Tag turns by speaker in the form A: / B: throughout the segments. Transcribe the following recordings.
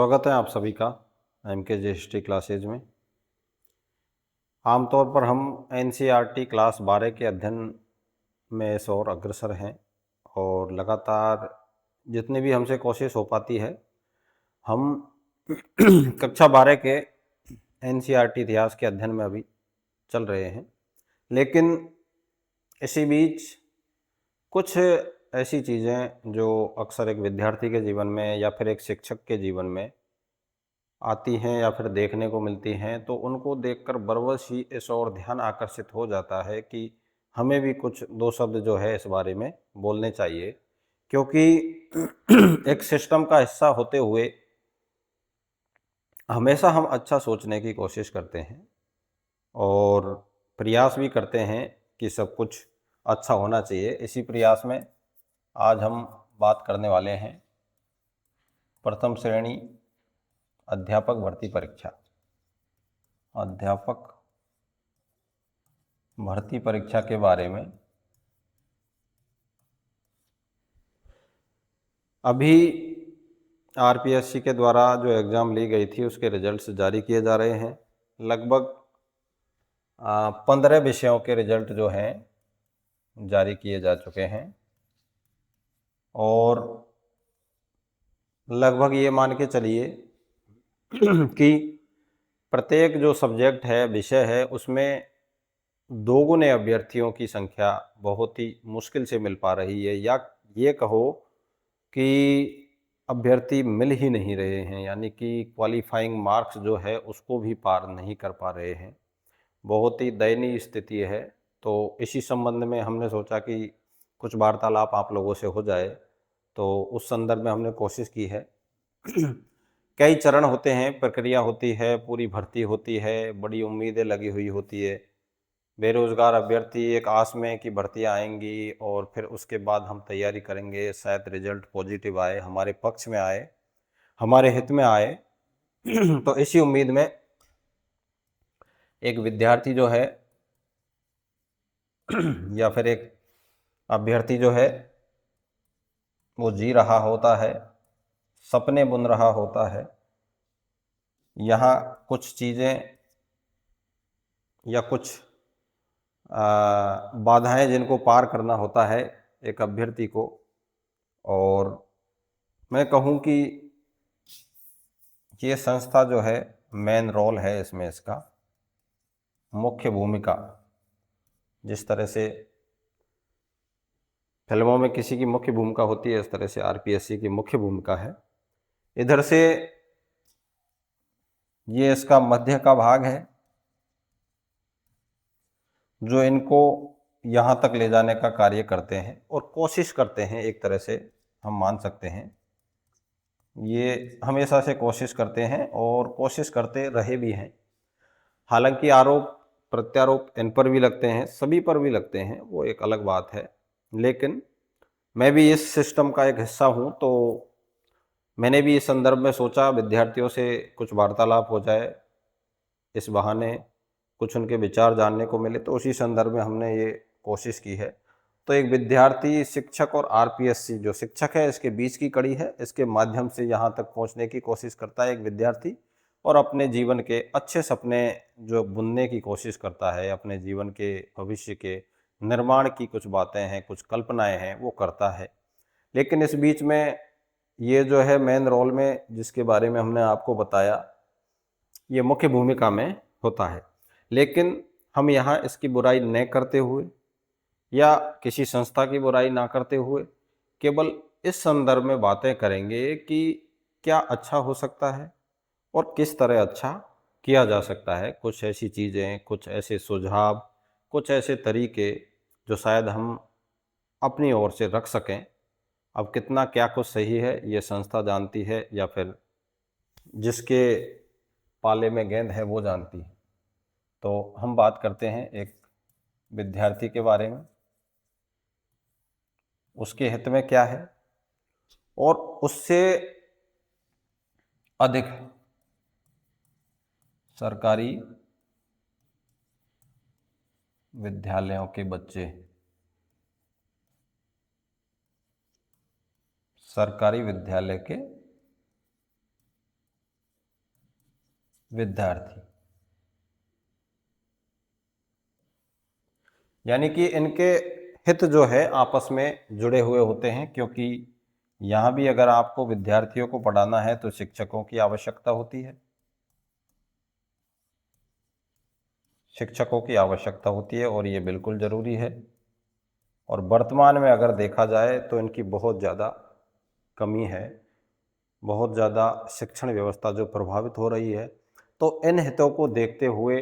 A: स्वागत है आप सभी का एम के जे हिस्ट्री क्लासेज में। आमतौर पर हम एनसीईआरटी क्लास 12 के अध्ययन में इस ओर अग्रसर हैं और लगातार जितनी भी हमसे कोशिश हो पाती है हम कक्षा 12 के एनसीईआरटी इतिहास के अध्ययन में अभी चल रहे हैं। लेकिन इसी बीच कुछ ऐसी चीज़ें जो अक्सर एक विद्यार्थी के जीवन में या फिर एक शिक्षक के जीवन में आती हैं या फिर देखने को मिलती हैं, तो उनको देखकर बरबस ही इस ओर ध्यान आकर्षित हो जाता है कि हमें भी कुछ दो शब्द जो है इस बारे में बोलने चाहिए। क्योंकि एक सिस्टम का हिस्सा होते हुए हमेशा हम अच्छा सोचने की कोशिश करते हैं और प्रयास भी करते हैं कि सब कुछ अच्छा होना चाहिए। इसी प्रयास में आज हम बात करने वाले हैं प्रथम श्रेणी अध्यापक भर्ती परीक्षा। अध्यापक भर्ती परीक्षा के बारे में अभी आरपीएससी के द्वारा जो एग्ज़ाम ली गई थी उसके रिजल्ट्स जारी किए जा रहे हैं। लगभग 15 विषयों के रिजल्ट जो हैं जारी किए जा चुके हैं और लगभग ये मान के चलिए कि प्रत्येक जो सब्जेक्ट है, विषय है, उसमें दोगुने अभ्यर्थियों की संख्या बहुत ही मुश्किल से मिल पा रही है, या ये कहो कि अभ्यर्थी मिल ही नहीं रहे हैं, यानी कि क्वालिफाइंग मार्क्स जो है उसको भी पार नहीं कर पा रहे हैं। बहुत ही दयनीय स्थिति है। तो इसी संबंध में हमने सोचा कि कुछ वार्तालाप आप लोगों से हो जाए, तो उस संदर्भ में हमने कोशिश की है। कई चरण होते हैं, प्रक्रिया होती है, पूरी भर्ती होती है, बड़ी उम्मीदें लगी हुई होती है। बेरोज़गार अभ्यर्थी एक आस में कि भर्तियाँ आएंगी और फिर उसके बाद हम तैयारी करेंगे, शायद रिजल्ट पॉजिटिव आए, हमारे पक्ष में आए, हमारे हित में आए। तो इसी उम्मीद में एक विद्यार्थी जो है या फिर एक अभ्यर्थी जो है वो जी रहा होता है, सपने बुन रहा होता है। यहाँ कुछ चीज़ें या कुछ बाधाएं जिनको पार करना होता है एक अभ्यर्थी को, और मैं कहूँ कि ये संस्था जो है मेन रोल है इसमें, इसका मुख्य भूमिका, जिस तरह से फिल्मों में किसी की मुख्य भूमिका होती है इस तरह से आरपीएससी की मुख्य भूमिका है। इधर से ये इसका मध्य का भाग है जो इनको यहाँ तक ले जाने का कार्य करते हैं और कोशिश करते हैं, एक तरह से हम मान सकते हैं। ये हमेशा से कोशिश करते हैं और कोशिश करते रहे भी हैं। हालांकि आरोप प्रत्यारोप इन पर भी लगते हैं, सभी पर भी लगते हैं, वो एक अलग बात है। लेकिन मैं भी इस सिस्टम का एक हिस्सा हूँ, तो मैंने भी इस संदर्भ में सोचा विद्यार्थियों से कुछ वार्तालाप हो जाए, इस बहाने कुछ उनके विचार जानने को मिले, तो उसी संदर्भ में हमने ये कोशिश की है। तो एक विद्यार्थी, शिक्षक और आरपीएससी जो शिक्षक है इसके बीच की कड़ी है। इसके माध्यम से यहाँ तक पहुँचने की कोशिश करता है एक विद्यार्थी और अपने जीवन के अच्छे सपने जो बुनने की कोशिश करता है, अपने जीवन के भविष्य के निर्माण की कुछ बातें हैं, कुछ कल्पनाएं हैं, वो करता है। लेकिन इस बीच में ये जो है मेन रोल में जिसके बारे में हमने आपको बताया, ये मुख्य भूमिका में होता है। लेकिन हम यहाँ इसकी बुराई न करते हुए या किसी संस्था की बुराई ना करते हुए केवल इस संदर्भ में बातें करेंगे कि क्या अच्छा हो सकता है और किस तरह अच्छा किया जा सकता है। कुछ ऐसी चीज़ें, कुछ ऐसे सुझाव, कुछ ऐसे तरीके जो शायद हम अपनी ओर से रख सकें। अब कितना क्या कुछ सही है ये संस्था जानती है या फिर जिसके पाले में गेंद है वो जानती है। तो हम बात करते हैं एक विद्यार्थी के बारे में, उसके हित में क्या है और उससे अधिक सरकारी विद्यालयों के बच्चे, सरकारी विद्यालय के विद्यार्थी। यानी कि इनके हित जो है आपस में जुड़े हुए होते हैं, क्योंकि यहाँ भी अगर आपको विद्यार्थियों को पढ़ाना है तो शिक्षकों की आवश्यकता होती है, शिक्षकों की आवश्यकता होती है और ये बिल्कुल ज़रूरी है। और वर्तमान में अगर देखा जाए तो इनकी बहुत ज़्यादा कमी है, बहुत ज़्यादा शिक्षण व्यवस्था जो प्रभावित हो रही है। तो इन हितों को देखते हुए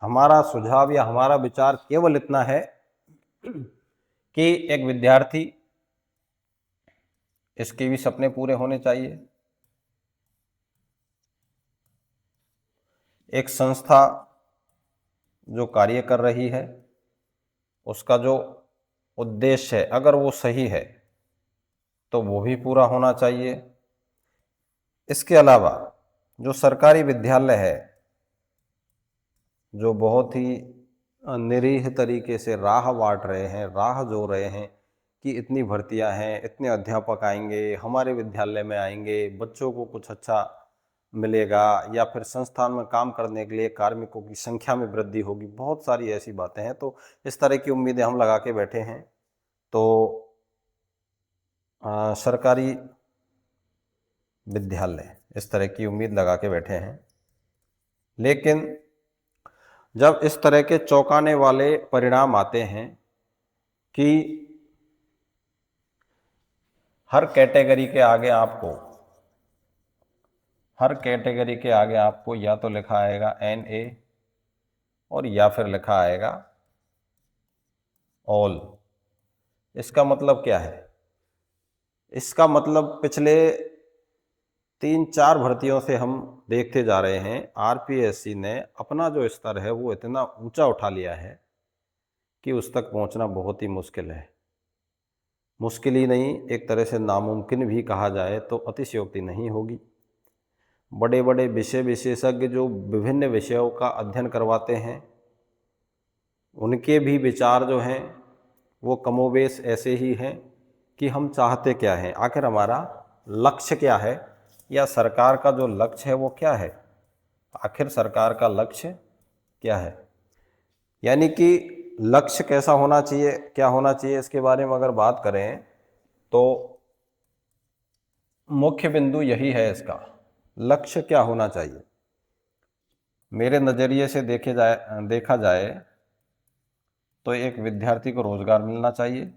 A: हमारा सुझाव या हमारा विचार केवल इतना है कि एक विद्यार्थी, इसके भी सपने पूरे होने चाहिए। एक संस्था जो कार्य कर रही है उसका जो उद्देश्य है अगर वो सही है तो वो भी पूरा होना चाहिए। इसके अलावा जो सरकारी विद्यालय है, जो बहुत ही निरीह तरीके से राह बांट रहे हैं, राह जो रहे हैं कि इतनी भर्तियां हैं, इतने अध्यापक आएंगे, हमारे विद्यालय में आएंगे, बच्चों को कुछ अच्छा मिलेगा, या फिर संस्थान में काम करने के लिए कार्मिकों की संख्या में वृद्धि होगी, बहुत सारी ऐसी बातें हैं। तो इस तरह की उम्मीदें हम लगा के बैठे हैं। तो सरकारी विद्यालय इस तरह की उम्मीद लगा के बैठे हैं, लेकिन जब इस तरह के चौंकाने वाले परिणाम आते हैं कि हर कैटेगरी के आगे आपको या तो लिखा आएगा NA और या फिर लिखा आएगा ऑल। इसका मतलब क्या है? इसका मतलब पिछले 3-4 भर्तियों से हम देखते जा रहे हैं, RPSC ने अपना जो स्तर है वो इतना ऊंचा उठा लिया है कि उस तक पहुंचना बहुत ही मुश्किल है। मुश्किल ही नहीं, एक तरह से नामुमकिन भी कहा जाए तो अतिशयोक्ति नहीं होगी। बड़े बड़े विषय विशेषज्ञ जो विभिन्न विषयों का अध्ययन करवाते हैं, उनके भी विचार जो हैं वो कमोबेश ऐसे ही हैं कि हम चाहते क्या हैं, आखिर हमारा लक्ष्य क्या है, या सरकार का जो लक्ष्य है वो क्या है, आखिर सरकार का लक्ष्य क्या है। यानी कि लक्ष्य कैसा होना चाहिए, क्या होना चाहिए, इसके बारे में अगर बात करें तो मुख्य बिंदु यही है इसका, लक्ष्य क्या होना चाहिए। मेरे नज़रिए से देखा जाए तो एक विद्यार्थी को रोजगार मिलना चाहिए,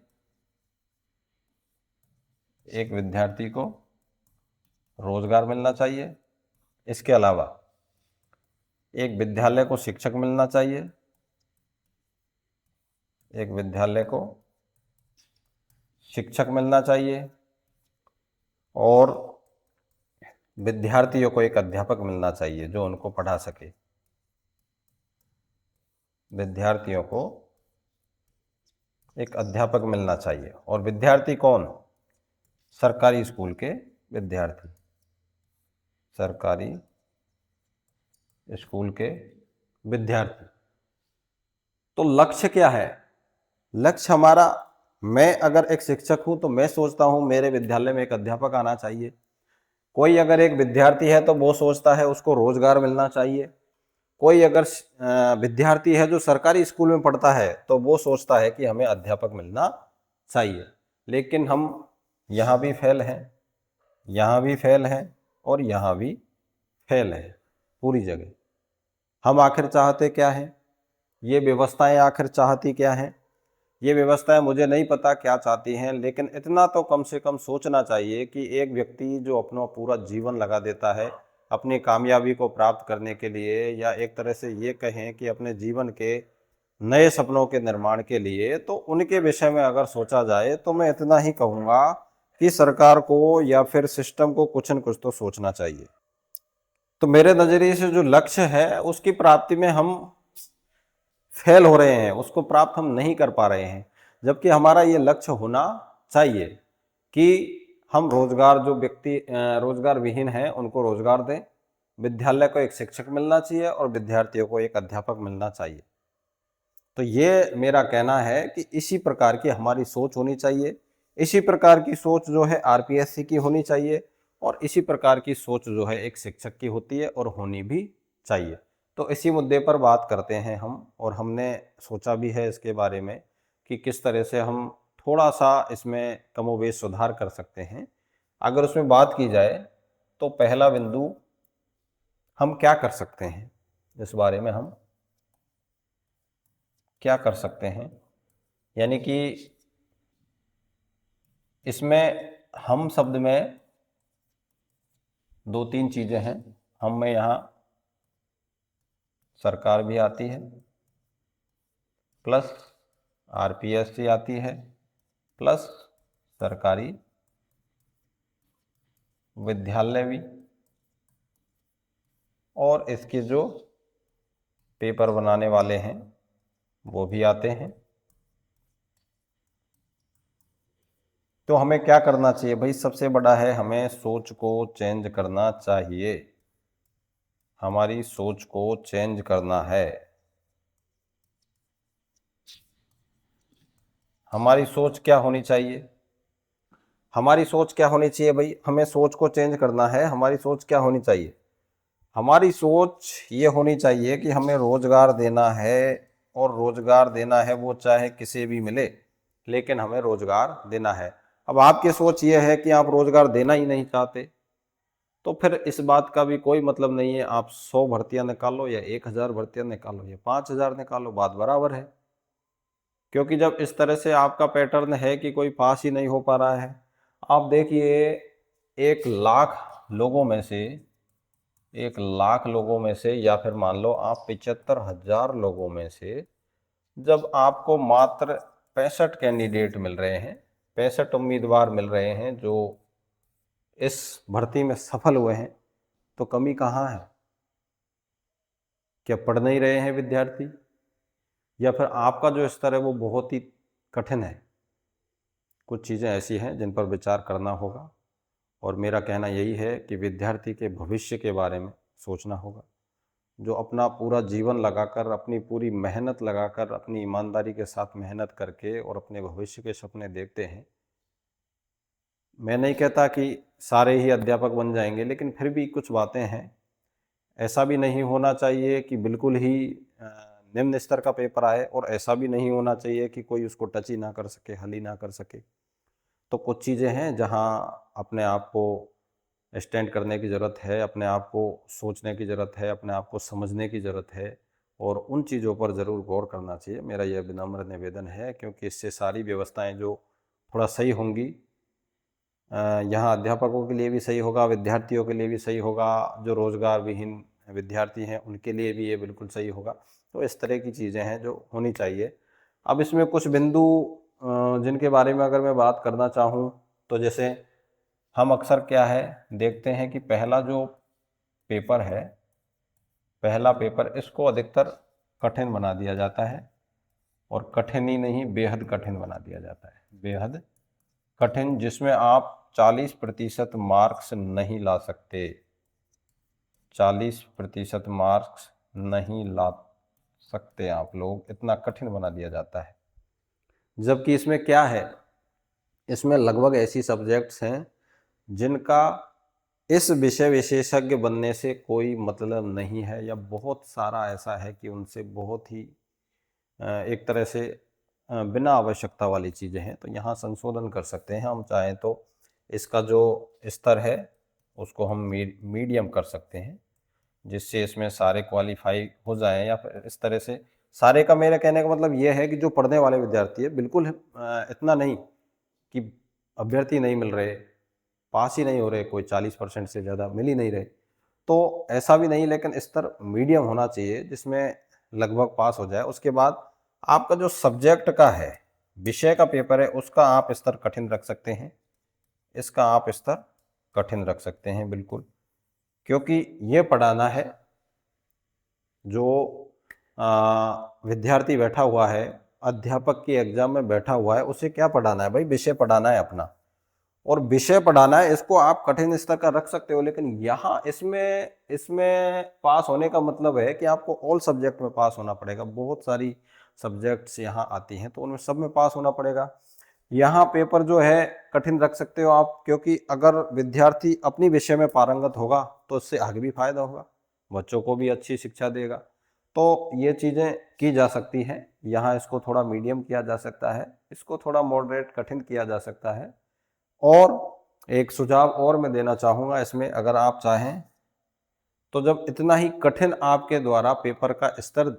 A: एक विद्यार्थी को रोजगार मिलना चाहिए। इसके अलावा एक विद्यालय को शिक्षक मिलना चाहिए, एक विद्यालय को शिक्षक मिलना चाहिए, और विद्यार्थियों को एक अध्यापक मिलना चाहिए जो उनको पढ़ा सके। विद्यार्थियों को एक अध्यापक मिलना चाहिए। और विद्यार्थी कौन? सरकारी स्कूल के विद्यार्थी, सरकारी स्कूल के विद्यार्थी। तो लक्ष्य क्या है? लक्ष्य हमारा, मैं अगर एक शिक्षक हूं तो मैं सोचता हूं मेरे विद्यालय में एक अध्यापक आना चाहिए। कोई अगर एक विद्यार्थी है तो वो सोचता है उसको रोजगार मिलना चाहिए। कोई अगर विद्यार्थी है जो सरकारी स्कूल में पढ़ता है तो वो सोचता है कि हमें अध्यापक मिलना चाहिए। लेकिन हम यहाँ भी फेल हैं, यहाँ भी फेल हैं, और यहाँ भी फेल हैं, पूरी जगह। हम आखिर चाहते क्या हैं? ये व्यवस्थाएं आखिर चाहती क्या हैं? ये व्यवस्थाएं मुझे नहीं पता क्या चाहती हैं, लेकिन इतना तो कम से कम सोचना चाहिए कि एक व्यक्ति जो अपना पूरा जीवन लगा देता है अपनी कामयाबी को प्राप्त करने के लिए, या एक तरह से ये कहें कि अपने जीवन के नए सपनों के निर्माण के लिए, तो उनके विषय में अगर सोचा जाए तो मैं इतना ही कहूँगा कि सरकार को या फिर सिस्टम को कुछ न कुछ तो सोचना चाहिए। तो मेरे नज़रिए से जो लक्ष्य है उसकी प्राप्ति में हम फेल हो रहे हैं, उसको प्राप्त हम नहीं कर पा रहे हैं। जबकि हमारा ये लक्ष्य होना चाहिए कि हम रोजगार, जो व्यक्ति रोजगार विहीन हैं उनको रोजगार दें, विद्यालय को एक शिक्षक मिलना चाहिए और विद्यार्थियों को एक अध्यापक मिलना चाहिए। तो ये मेरा कहना है कि इसी प्रकार की हमारी सोच होनी चाहिए, इसी प्रकार की सोच जो है RPSC की होनी चाहिए, और इसी प्रकार की सोच जो है एक शिक्षक की होती है और होनी भी चाहिए। तो इसी मुद्दे पर बात करते हैं हम, और हमने सोचा भी है इसके बारे में कि किस तरह से हम थोड़ा सा इसमें कमोबेश सुधार कर सकते हैं। अगर उसमें बात की जाए तो पहला बिंदु हम क्या कर सकते हैं, इस बारे में हम क्या कर सकते हैं, यानी कि इसमें हम शब्द में दो तीन चीजें हैं। हम में यहाँ सरकार भी आती है, प्लस आरपीएससी आती है, प्लस सरकारी विद्यालय भी, और इसके जो पेपर बनाने वाले हैं वो भी आते हैं। तो हमें क्या करना चाहिए भाई? सबसे बड़ा है, हमें सोच को चेंज करना चाहिए। हमारी सोच को चेंज करना है। हमारी सोच क्या होनी चाहिए? हमारी सोच क्या होनी चाहिए भाई? हमें सोच को चेंज करना है। हमारी सोच क्या होनी चाहिए? हमारी सोच ये होनी चाहिए कि हमें रोजगार देना है, और रोजगार देना है वो चाहे किसी भी मिले, लेकिन हमें रोजगार देना है। अब आपकी सोच ये है कि आप रोजगार देना ही नहीं चाहते, तो फिर इस बात का भी कोई मतलब नहीं है। आप 100 भर्तियां निकालो या 1000 भर्तियां निकालो या 5000 निकालो, बात बराबर है। क्योंकि जब इस तरह से आपका पैटर्न है कि कोई पास ही नहीं हो पा रहा है, आप देखिए 1 लाख लोगों में से, 1 लाख लोगों में से, या फिर मान लो आप 75,000 लोगों में से, जब आपको मात्र 65 कैंडिडेट मिल रहे हैं, 65 उम्मीदवार मिल रहे हैं जो इस भर्ती में सफल हुए हैं, तो कमी कहाँ है? क्या पढ़ नहीं रहे हैं विद्यार्थी, या फिर आपका जो स्तर है वो बहुत ही कठिन है? कुछ चीज़ें ऐसी हैं जिन पर विचार करना होगा, और मेरा कहना यही है कि विद्यार्थी के भविष्य के बारे में सोचना होगा। जो अपना पूरा जीवन लगाकर, अपनी पूरी मेहनत लगाकर, अपनी ईमानदारी के साथ मेहनत करके और अपने भविष्य के सपने देखते हैं, मैं नहीं कहता कि सारे ही अध्यापक बन जाएंगे, लेकिन फिर भी कुछ बातें हैं। ऐसा भी नहीं होना चाहिए कि बिल्कुल ही निम्न स्तर का पेपर आए, और ऐसा भी नहीं होना चाहिए कि कोई उसको टच ही ना कर सके, हल ही ना कर सके। तो कुछ चीज़ें हैं जहां अपने आप को स्टैंड करने की ज़रूरत है, अपने आप को सोचने की ज़रूरत है, अपने आप को समझने की ज़रूरत है, और उन चीज़ों पर ज़रूर गौर करना चाहिए। मेरा यह विनम्र निवेदन है, क्योंकि इससे सारी व्यवस्थाएं जो थोड़ा सही होंगी, यहाँ अध्यापकों के लिए भी सही होगा, विद्यार्थियों के लिए भी सही होगा, जो रोज़गार विहीन विद्यार्थी हैं उनके लिए भी ये बिल्कुल सही होगा। तो इस तरह की चीज़ें हैं जो होनी चाहिए। अब इसमें कुछ बिंदु जिनके बारे में अगर मैं बात करना चाहूँ, तो जैसे हम अक्सर क्या है देखते हैं कि पहला जो पेपर है, पहला पेपर, इसको अधिकतर कठिन बना दिया जाता है, और कठिन ही नहीं बेहद कठिन बना दिया जाता है, बेहद कठिन, जिसमें आप 40% मार्क्स नहीं ला सकते। 40% मार्क्स नहीं ला सकते आप लोग, इतना कठिन बना दिया जाता है। जबकि इसमें क्या है, इसमें लगभग ऐसी सब्जेक्ट्स हैं जिनका इस विषय विशेषज्ञ बनने से कोई मतलब नहीं है, या बहुत सारा ऐसा है कि उनसे बहुत ही एक तरह से बिना आवश्यकता वाली चीज़ें हैं। तो यहाँ संशोधन कर सकते हैं हम चाहें तो। इसका जो स्तर है उसको हम मीडियम कर सकते हैं, जिससे इसमें सारे क्वालिफाई हो जाएं, या फिर इस तरह से सारे का मेरे कहने का मतलब ये है कि जो पढ़ने वाले विद्यार्थी है, बिल्कुल इतना नहीं कि अभ्यर्थी नहीं मिल रहे, पास ही नहीं हो रहे, कोई 40% से ज़्यादा मिल ही नहीं रहे, तो ऐसा भी नहीं, लेकिन स्तर मीडियम होना चाहिए जिसमें लगभग पास हो जाए। उसके बाद आपका जो सब्जेक्ट का है, विषय का पेपर है, उसका आप स्तर कठिन रख सकते हैं, इसका आप स्तर कठिन रख सकते हैं बिल्कुल। क्योंकि ये पढ़ाना है, जो विद्यार्थी बैठा हुआ है, अध्यापक की एग्जाम में बैठा हुआ है, उसे क्या पढ़ाना है भाई? विषय पढ़ाना है अपना, और विषय पढ़ाना है, इसको आप कठिन स्तर का रख सकते हो। लेकिन यहाँ इसमें इसमें पास होने का मतलब है कि आपको ऑल सब्जेक्ट में पास होना पड़ेगा। बहुत सारी सब्जेक्ट्स यहाँ आती हैं, तो उनमें सब में पास होना पड़ेगा। यहाँ पेपर जो है कठिन रख सकते हो आप, क्योंकि अगर विद्यार्थी अपनी विषय में पारंगत होगा तो उससे आगे भी फायदा होगा। बच्चों को भी अच्छी शिक्षा देगा। तो ये चीज़ें की जा सकती हैं। यहाँ इसको थोड़ा मीडियम किया जा सकता है, इसको थोड़ा मॉडरेट कठिन किया जा सकता है। और एक सुझाव और मैं देना चाहूँगा इसमें, अगर आप चाहें तो जब इतना ही कठिन आपके द्वारा पेपर का स्तर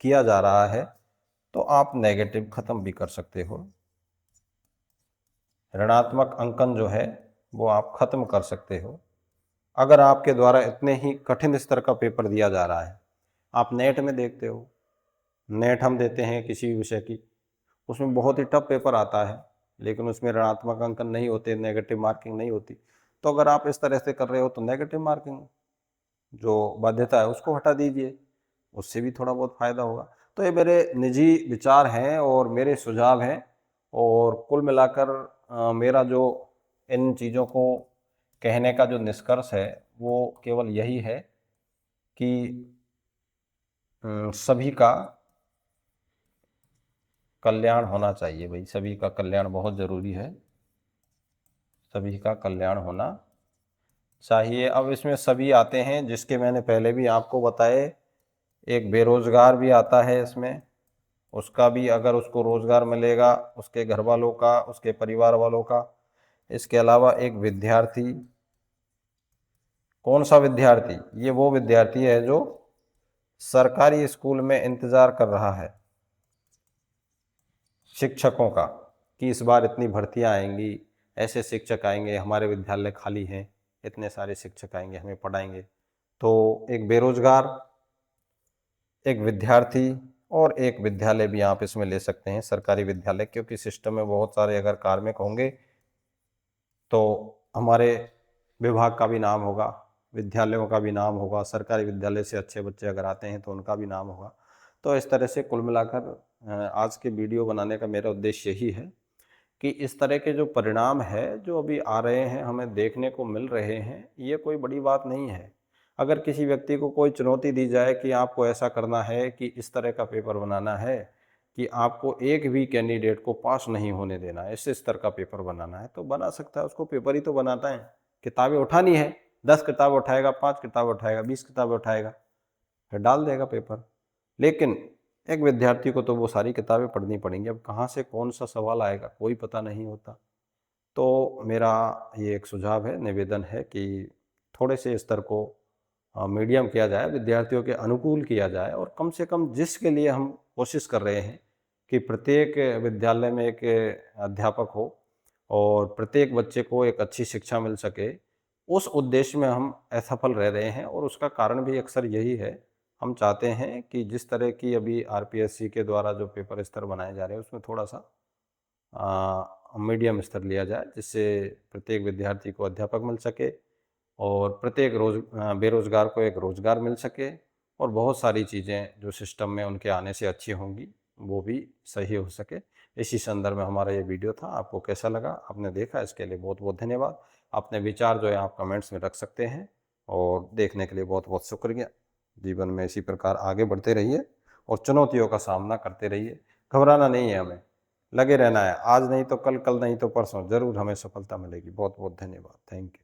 A: किया जा रहा है तो आप नेगेटिव खत्म भी कर सकते हो। ऋणात्मक अंकन जो है वो आप खत्म कर सकते हो अगर आपके द्वारा इतने ही कठिन स्तर का पेपर दिया जा रहा है। आप नेट में देखते हो, नेट हम देते हैं किसी विषय की, उसमें बहुत ही टफ पेपर आता है लेकिन उसमें ऋणात्मक अंकन नहीं होते, नेगेटिव मार्किंग नहीं होती। तो अगर आप इस तरह से कर रहे हो तो नेगेटिव मार्किंग जो बाध्यता है उसको हटा दीजिए, उससे भी थोड़ा बहुत फ़ायदा होगा। तो ये मेरे निजी विचार हैं और मेरे सुझाव हैं, और कुल मिलाकर मेरा जो इन चीज़ों को कहने का जो निष्कर्ष है वो केवल यही है कि सभी का कल्याण होना चाहिए भाई, सभी का कल्याण बहुत ज़रूरी है, सभी का कल्याण होना चाहिए। अब इसमें सभी आते हैं जिसके मैंने पहले भी आपको बताए, एक बेरोजगार भी आता है इसमें, उसका भी अगर उसको रोजगार मिलेगा, उसके घर वालों का, उसके परिवार वालों का। इसके अलावा एक विद्यार्थी, कौन सा विद्यार्थी? ये वो विद्यार्थी है जो सरकारी स्कूल में इंतजार कर रहा है शिक्षकों का कि इस बार इतनी भर्तियां आएंगी, ऐसे शिक्षक आएंगे, हमारे विद्यालय खाली हैं, इतने सारे शिक्षक आएंगे, हमें पढ़ाएंगे। तो एक बेरोजगार, एक विद्यार्थी और एक विद्यालय भी आप इसमें ले सकते हैं, सरकारी विद्यालय, क्योंकि सिस्टम में बहुत सारे अगर कार्मिक होंगे तो हमारे विभाग का भी नाम होगा, विद्यालयों का भी नाम होगा, सरकारी विद्यालय से अच्छे बच्चे अगर आते हैं तो उनका भी नाम होगा। तो इस तरह से कुल मिलाकर आज के वीडियो बनाने का मेरा उद्देश्य यही है कि इस तरह के जो परिणाम है जो अभी आ रहे हैं, हमें देखने को मिल रहे हैं, ये कोई बड़ी बात नहीं है। अगर किसी व्यक्ति को कोई चुनौती दी जाए कि आपको ऐसा करना है कि इस तरह का पेपर बनाना है कि आपको एक भी कैंडिडेट को पास नहीं होने देना है, इस स्तर का पेपर बनाना है, तो बना सकता है। उसको पेपर ही तो बनाता है, किताबें उठानी है, 10 किताब उठाएगा, 5 किताब उठाएगा, 20 किताब उठाएगा, फिर डाल देगा पेपर। लेकिन एक विद्यार्थी को तो वो सारी किताबें पढ़नी पड़ेंगी। अब कहाँ से कौन सा सवाल आएगा कोई पता नहीं होता। तो मेरा ये एक सुझाव है, निवेदन है कि थोड़े से स्तर को मीडियम किया जाए, विद्यार्थियों के अनुकूल किया जाए, और कम से कम जिसके लिए हम कोशिश कर रहे हैं कि प्रत्येक विद्यालय में एक अध्यापक हो और प्रत्येक बच्चे को एक अच्छी शिक्षा मिल सके, उस उद्देश्य में हम असफल रह रहे हैं। और उसका कारण भी अक्सर यही है, हम चाहते हैं कि जिस तरह की अभी आरपीएससी के द्वारा जो पेपर स्तर बनाए जा रहे हैं उसमें थोड़ा सा मीडियम स्तर लिया जाए, जिससे प्रत्येक विद्यार्थी को अध्यापक मिल सके और प्रत्येक बेरोजगार को एक रोजगार मिल सके, और बहुत सारी चीज़ें जो सिस्टम में उनके आने से अच्छी होंगी वो भी सही हो सके। इसी संदर्भ में हमारा ये वीडियो था। आपको कैसा लगा, आपने देखा, इसके लिए बहुत बहुत धन्यवाद। अपने विचार जो है आप कमेंट्स में रख सकते हैं, और देखने के लिए बहुत बहुत शुक्रिया। जीवन में इसी प्रकार आगे बढ़ते रहिए और चुनौतियों का सामना करते रहिए। घबराना नहीं है, हमें लगे रहना है, आज नहीं तो कल, कल नहीं तो परसों, ज़रूर हमें सफलता मिलेगी। बहुत बहुत धन्यवाद। Thank you.